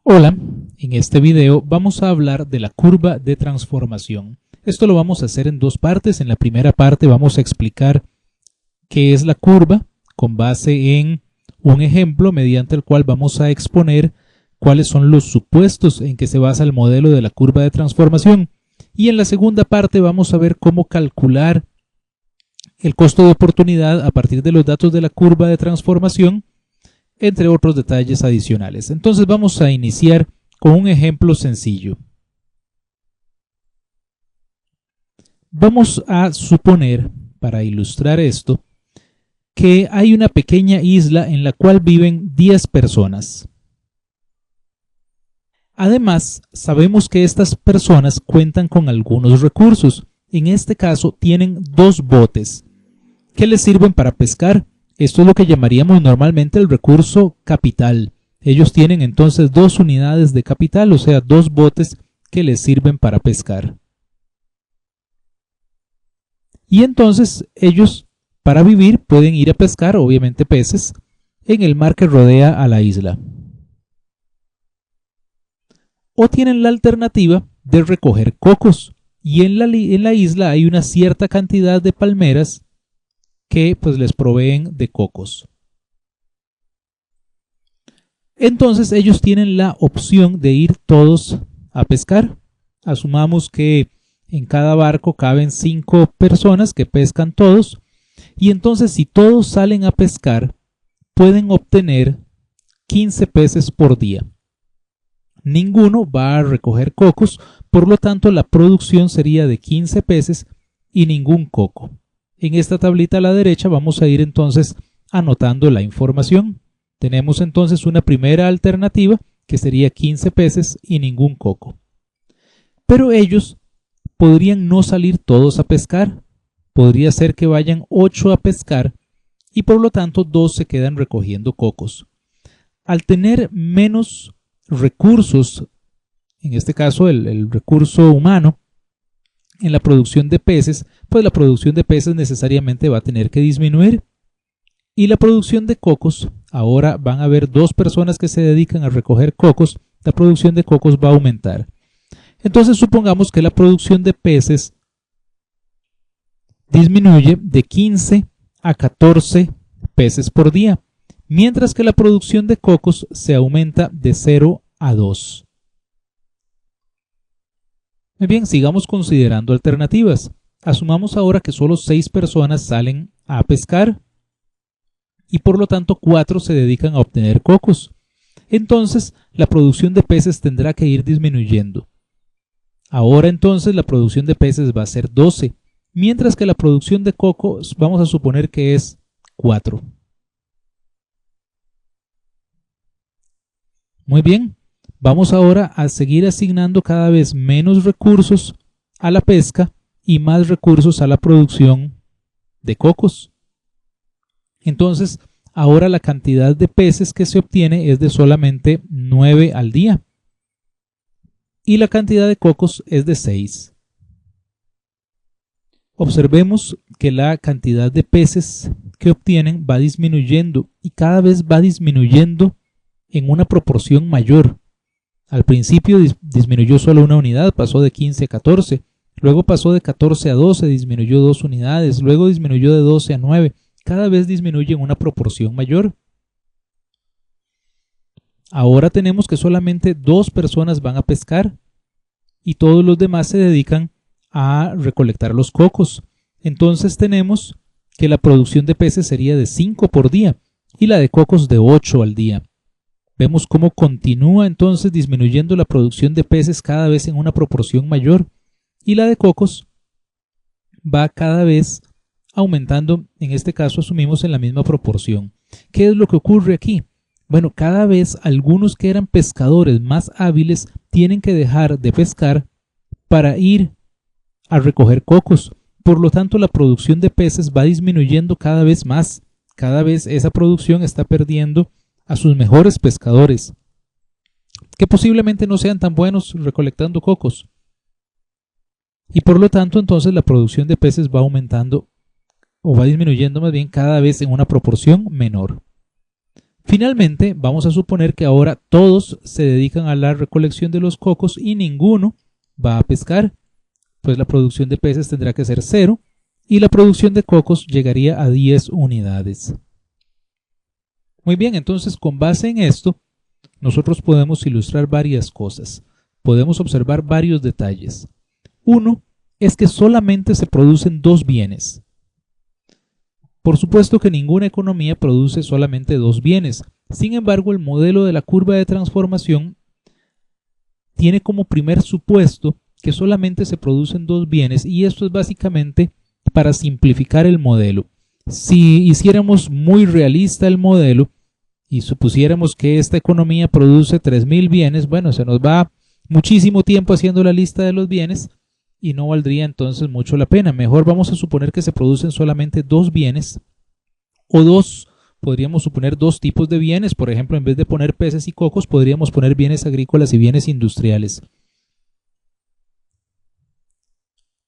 Hola, en este video vamos a hablar de la curva de transformación. Esto lo vamos a hacer en dos partes. En la primera parte vamos a explicar qué es la curva con base en un ejemplo mediante el cual vamos a exponer cuáles son los supuestos en que se basa el modelo de la curva de transformación. Y en la segunda parte vamos a ver cómo calcular el costo de oportunidad a partir de los datos de la curva de transformación, entre otros detalles adicionales. Entonces vamos a iniciar con un ejemplo sencillo. Vamos a suponer, para ilustrar esto, que hay una pequeña isla en la cual viven 10 personas. Además, sabemos que estas personas cuentan con algunos recursos. En este caso, tienen 2 botes que les sirven para pescar. Esto es lo que llamaríamos normalmente el recurso capital. Ellos tienen entonces 2 unidades de capital, o sea, 2 botes que les sirven para pescar. Y entonces ellos, para vivir, pueden ir a pescar, obviamente peces, en el mar que rodea a la isla. O tienen la alternativa de recoger cocos. Y en la isla hay una cierta cantidad de palmeras que pues les proveen de cocos. Entonces ellos tienen la opción de ir todos a pescar. Asumamos que en cada barco caben 5 personas que pescan todos, y entonces si todos salen a pescar pueden obtener 15 peces por día. Ninguno va a recoger cocos, por lo tanto la producción sería de 15 peces y ningún coco. En esta tablita a la derecha vamos a ir entonces anotando la información. Tenemos entonces una primera alternativa que sería 15 peces y ningún coco. Pero ellos podrían no salir todos a pescar. Podría ser que vayan 8 a pescar y por lo tanto 2 se quedan recogiendo cocos. Al tener menos recursos, en este caso el recurso humano, en la producción de peces, pues la producción de peces necesariamente va a tener que disminuir. Y la producción de cocos, ahora van a haber 2 personas que se dedican a recoger cocos, la producción de cocos va a aumentar. Entonces supongamos que la producción de peces disminuye de 15 a 14 peces por día, mientras que la producción de cocos se aumenta de 0 a 2. Muy bien, sigamos considerando alternativas. Asumamos ahora que solo 6 personas salen a pescar y por lo tanto 4 se dedican a obtener cocos. Entonces la producción de peces tendrá que ir disminuyendo. Ahora entonces la producción de peces va a ser 12, mientras que la producción de cocos vamos a suponer que es 4. Muy bien. Vamos ahora a seguir asignando cada vez menos recursos a la pesca y más recursos a la producción de cocos. Entonces, ahora la cantidad de peces que se obtiene es de solamente 9 al día y la cantidad de cocos es de 6. Observemos que la cantidad de peces que obtienen va disminuyendo y cada vez va disminuyendo en una proporción mayor. Al principio disminuyó solo una unidad, pasó de 15 a 14, luego pasó de 14 a 12, disminuyó 2 unidades, luego disminuyó de 12 a 9, cada vez disminuye en una proporción mayor. Ahora tenemos que solamente 2 personas van a pescar y todos los demás se dedican a recolectar los cocos. Entonces tenemos que la producción de peces sería de 5 por día y la de cocos de 8 al día. Vemos cómo continúa entonces disminuyendo la producción de peces cada vez en una proporción mayor y la de cocos va cada vez aumentando, en este caso asumimos en la misma proporción. ¿Qué es lo que ocurre aquí? Bueno, cada vez algunos que eran pescadores más hábiles tienen que dejar de pescar para ir a recoger cocos. Por lo tanto, la producción de peces va disminuyendo cada vez más. Cada vez esa producción está perdiendo a sus mejores pescadores, que posiblemente no sean tan buenos recolectando cocos. Y por lo tanto, entonces la producción de peces va aumentando o va disminuyendo más bien cada vez en una proporción menor. Finalmente, vamos a suponer que ahora todos se dedican a la recolección de los cocos y ninguno va a pescar, pues la producción de peces tendrá que ser 0 y la producción de cocos llegaría a 10 unidades. Muy bien, entonces con base en esto, nosotros podemos ilustrar varias cosas. Podemos observar varios detalles. Uno es que solamente se producen 2 bienes. Por supuesto que ninguna economía produce solamente 2 bienes. Sin embargo, el modelo de la curva de transformación tiene como primer supuesto que solamente se producen 2 bienes, y esto es básicamente para simplificar el modelo. Si hiciéramos muy realista el modelo y supusiéramos que esta economía produce 3.000 bienes, bueno, se nos va muchísimo tiempo haciendo la lista de los bienes y no valdría entonces mucho la pena. Mejor vamos a suponer que se producen solamente 2 bienes, o podríamos suponer 2 tipos de bienes. Por ejemplo, en vez de poner peces y cocos, podríamos poner bienes agrícolas y bienes industriales.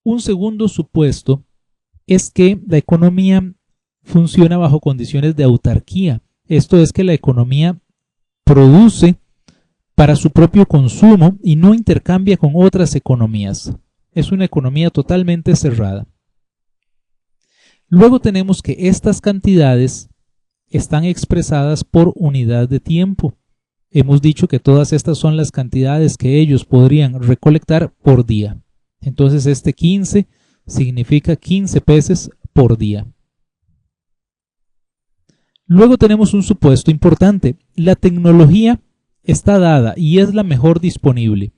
Un segundo supuesto es que la economía funciona bajo condiciones de autarquía. Esto es que la economía produce para su propio consumo y no intercambia con otras economías. Es una economía totalmente cerrada. Luego tenemos que estas cantidades están expresadas por unidad de tiempo. Hemos dicho que todas estas son las cantidades que ellos podrían recolectar por día. Entonces este 15 significa 15 peces por día. Luego tenemos un supuesto importante. La tecnología está dada y es la mejor disponible.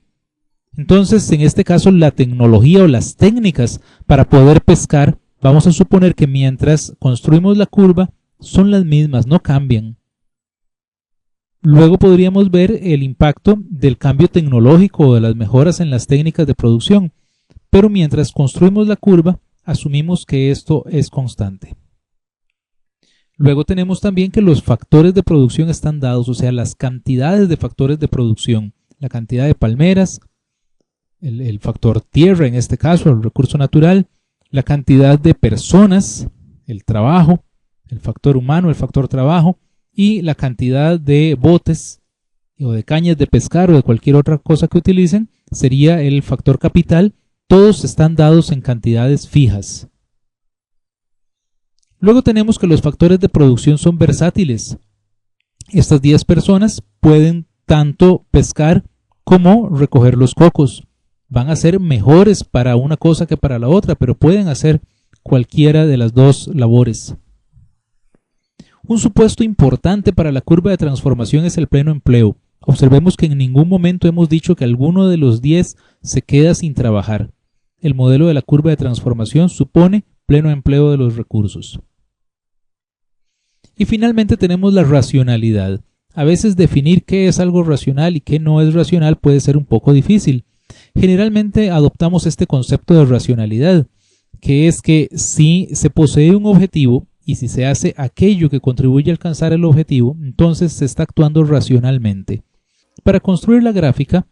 Entonces, en este caso, la tecnología o las técnicas para poder pescar, vamos a suponer que mientras construimos la curva, son las mismas, no cambian. Luego podríamos ver el impacto del cambio tecnológico o de las mejoras en las técnicas de producción, pero mientras construimos la curva, asumimos que esto es constante. Luego tenemos también que los factores de producción están dados, o sea, las cantidades de factores de producción, la cantidad de palmeras, el factor tierra en este caso, el recurso natural, la cantidad de personas, el trabajo, el factor humano, el factor trabajo, y la cantidad de botes o de cañas de pescar o de cualquier otra cosa que utilicen sería el factor capital. Todos están dados en cantidades fijas. Luego tenemos que los factores de producción son versátiles. Estas 10 personas pueden tanto pescar como recoger los cocos. Van a ser mejores para una cosa que para la otra, pero pueden hacer cualquiera de las dos labores. Un supuesto importante para la curva de transformación es el pleno empleo. Observemos que en ningún momento hemos dicho que alguno de los 10 se queda sin trabajar. El modelo de la curva de transformación supone pleno empleo de los recursos. Y finalmente tenemos la racionalidad. A veces definir qué es algo racional y qué no es racional puede ser un poco difícil. Generalmente adoptamos este concepto de racionalidad, que es que si se posee un objetivo y si se hace aquello que contribuye a alcanzar el objetivo, entonces se está actuando racionalmente. Para construir la gráfica,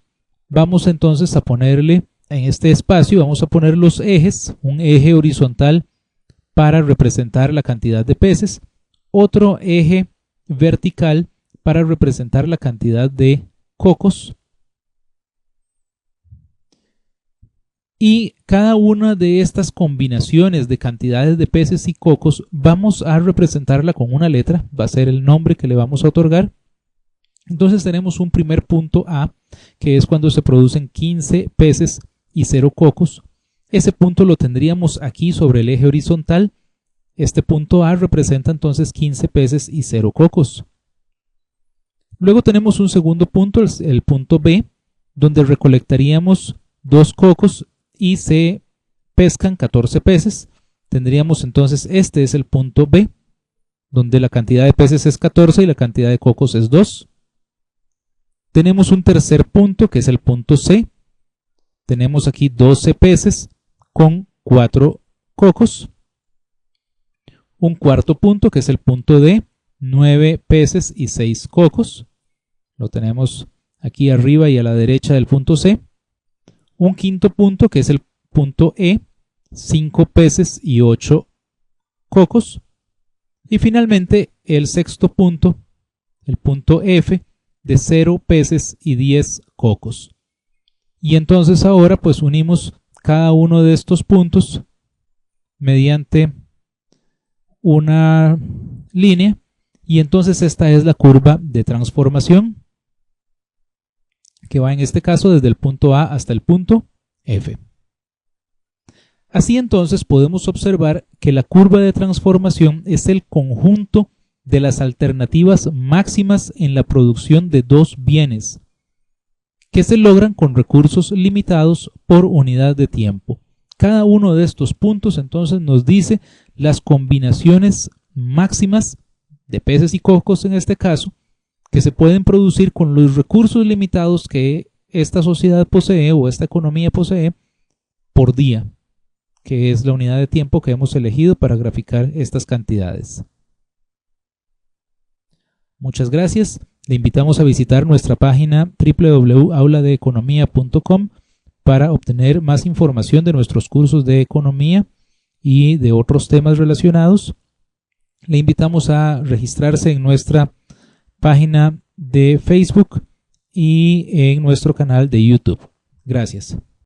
vamos entonces a ponerle en este espacio, vamos a poner los ejes, un eje horizontal para representar la cantidad de peces, otro eje vertical para representar la cantidad de cocos, y cada una de estas combinaciones de cantidades de peces y cocos vamos a representarla con una letra, va a ser el nombre que le vamos a otorgar. Entonces tenemos un primer punto A, que es cuando se producen 15 peces y 0 cocos. Ese punto lo tendríamos aquí sobre el eje horizontal. Este punto A representa entonces 15 peces y 0 cocos. Luego tenemos un segundo punto, el punto B, donde recolectaríamos 2 cocos y se pescan 14 peces. Tendríamos entonces, este es el punto B, donde la cantidad de peces es 14 y la cantidad de cocos es 2. Tenemos un tercer punto, que es el punto C. Tenemos aquí 12 peces con 4 cocos. Un cuarto punto, que es el punto D, 9 peces y 6 cocos. Lo tenemos aquí arriba y a la derecha del punto C. Un quinto punto, que es el punto E, 5 peces y 8 cocos. Y finalmente el sexto punto el punto F, de 0 peces y 10 cocos. Y entonces ahora pues unimos cada uno de estos puntos mediante una línea, y entonces esta es la curva de transformación que va en este caso desde el punto A hasta el punto F. Así entonces podemos observar que la curva de transformación es el conjunto de las alternativas máximas en la producción de dos bienes que se logran con recursos limitados por unidad de tiempo. Cada uno de estos puntos entonces nos dice las combinaciones máximas de peces y cocos en este caso que se pueden producir con los recursos limitados que esta sociedad posee o esta economía posee por día, que es la unidad de tiempo que hemos elegido para graficar estas cantidades. Muchas gracias. Le invitamos a visitar nuestra página www.auladeeconomia.com para obtener más información de nuestros cursos de economía y de otros temas relacionados. Le invitamos a registrarse en nuestra página de Facebook y en nuestro canal de YouTube. Gracias.